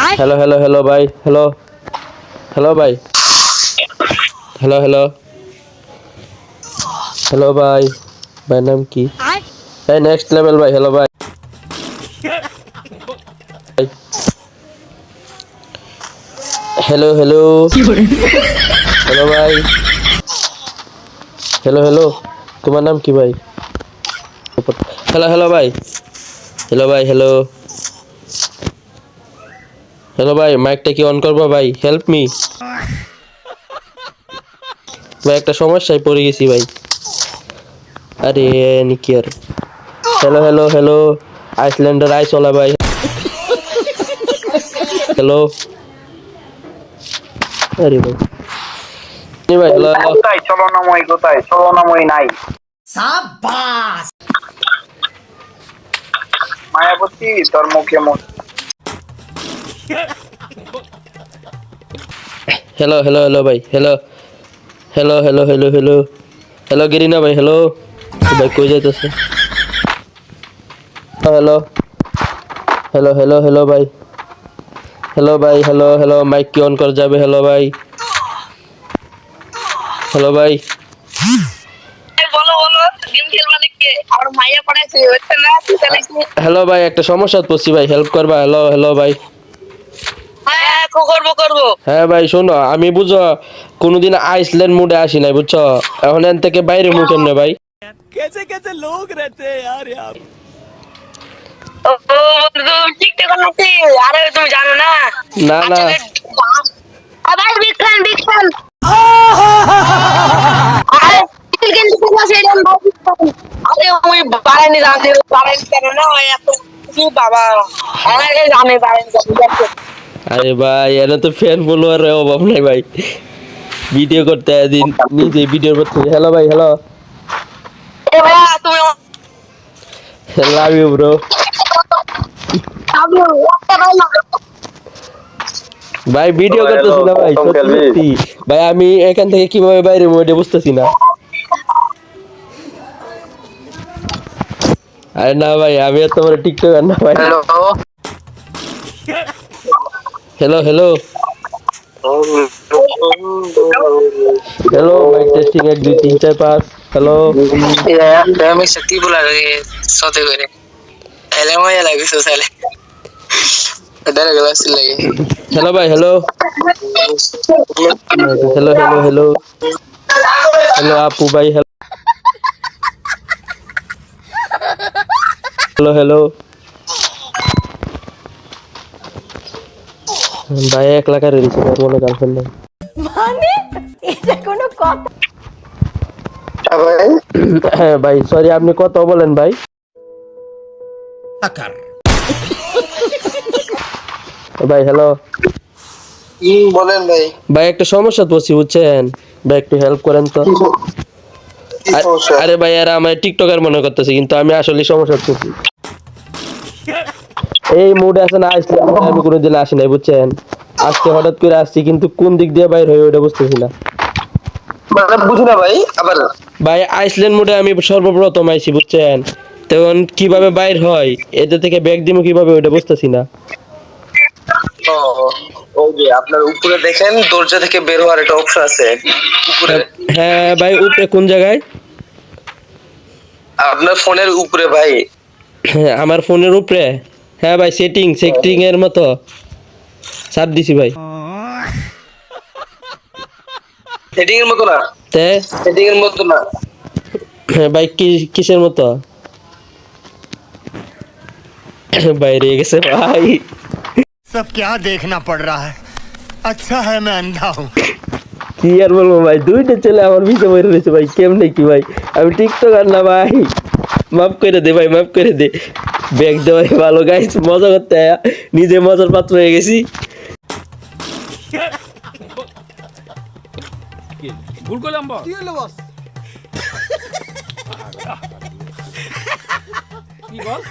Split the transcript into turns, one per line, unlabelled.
hello hello hello भाई hello hello भाई hello hello hello भाई भाई नाम की भाई नेक्स्ट लेवल भाई हेलो भाई हेलो हेलो हेलो भाई हेलो हेलो तुम्हार नाम की भाई हेलो हेलो भाई हेलो भाई हेलो हेलो भाई माइकটা কি অন করবা ভাই হেল্প মি ভাই একটা সমস্যায় পড়ে গেছি ভাই আরে নিকি আর hello hello hello Islander ice वाला भाई हेलो अरे भाई नहीं भाई हेलो हेलो
কোথায় চলনাময়ী কোথায় চলনাময়ী নাই মায়াবতী তোর মুখে মুখ
हेलो हेलो हेलो भाई hello hello hello hello hello hello गिरीना भाई हेलो भाई कोई जाए तो से हेलो हेलो हेलो हेलो भाई हेलो हेलो माइक की ऑन कर जाबे हेलो भाई हेलो भाई
বলো বলো গেম খেলবা নাকি আর মাইয়া পড়াইছে হচ্ছে না তুই তাহলে কি
हेलो भाई একটা সমস্যা পড়ছি ভাই হেল্প করবা हेलो हेलो भाई
হ্যাঁ করবো করবো
হ্যাঁ ভাই শোনো আমি বুঝো কোনোদিন আইসল্যান্ড মুডে আসি নাই বুঝছো এখন এন থেকে বাইরে মুখ কেমনে ভাই
कैसे कैसे लोग रहते हैं यार यहाँ
ও বন্ধু টিকটক নাকি আরে তুমি জানো না
না না
আসলে আবার বিগ ফ্যান আরে কিন্তু তোমার সেটা আরে ওই বাড়াইনি জানতে বাড়াইনি কেন না ওই এত কি বাবা আরে জানে বাড়াইনি
আরে ভাই এনে তো ফ্যান ফলোয়ারের অভাব নাই ভাই ভিডিও করতে দিন নিজে ভিডিওর করতে হ্যালো ভাই হ্যালো
এ ভাইয়া তুমি
লাভ ইউ ব্রো
আমি একটা ভাই না
ভাই ভিডিও করতেছি না ভাই
কখন
সত্যি
খেলবি
সত্যি ভাই আমি এখান থেকে কিভাবে বাইরে ওইটা বুঝতেছি না আরে না ভাই আমি আর তোমার টিকটকার না ভাই
hello
hello hello hello mic testing 1 2 3 4 5 hello
আমি সত্যি বলা লাগে সতে করে এলে মজা লাগে সোশ্যালে ডরে গেলাস লাগে
हेलो भाई hello hello hello hello hello आपू भाई हेलो हेलो ভাই 1 লাখ আর দিছি আর মনে গার্লফ্রেন্ড নাই
মানে এটা কোনো কথা
ভাই
হ্যাঁ ভাই সরি আপনি কত বলেন ভাই ভাই হ্যালো
বলেন ভাই
ভাই একটা সমস্যা পড়ছি বুঝছেন ভাই একটু হেল্প করেন তো
কি সমস্যা
আরে ভাই এরা আমার টিকটকার মনে করতেছে কিন্তু আমি আসলে সমস্যা পড়ছি এই মুডে আছে না আসলে আমি কোনোদিন আসি নাই বুঝছেন আজকে হঠাৎ করে আসছি কিন্তু কোন দিক দিয়ে বাইর হয়ে ওটা বুঝতেছি না
মানে বুঝি না ভাই আবার
ভাই আইসল্যান্ড মোডে আমি সর্বপ্রথম আইছি বুঝছেন তখন কিভাবে বাইর হয় এদের থেকে ব্যাগ দিমু কিভাবে ওটা বুঝতেছি না
ও ওই যে আপনার উপরে দেখেন দরজা থেকে বের হওয়ার একটা অপশন আছে উপরে
হ্যাঁ হ্যাঁ ভাই উপরে কোন জায়গায়
আপনার ফোনের উপরে ভাই
হ্যাঁ আমার ফোনের উপরে হ্যাঁ ভাই সেটিং এর মতো চাপ দিছি ভাই
সেটিং এর মতো না
তে
সেটিং এর মতো না
হ্যাঁ ভাই কিসের মতো বাইরে গেছে ভাই
सब क्या देखना पड़ रहा है अच्छा है मैं अंधा हूँ
কি আর বলবো ভাই দুইটা ছেলে আমার পিছে বের হয়েছে ভাই কেমনে কি ভাই আমি টিকটকার না ভাই মাফ করে দে ভাই মাফ করে দে ব্যাগ দে ভাই ভালো গাইস মজা করতে আয়া নিজে মজার পাত্র হয়ে গেছি
ভুল করলাম বস কি বল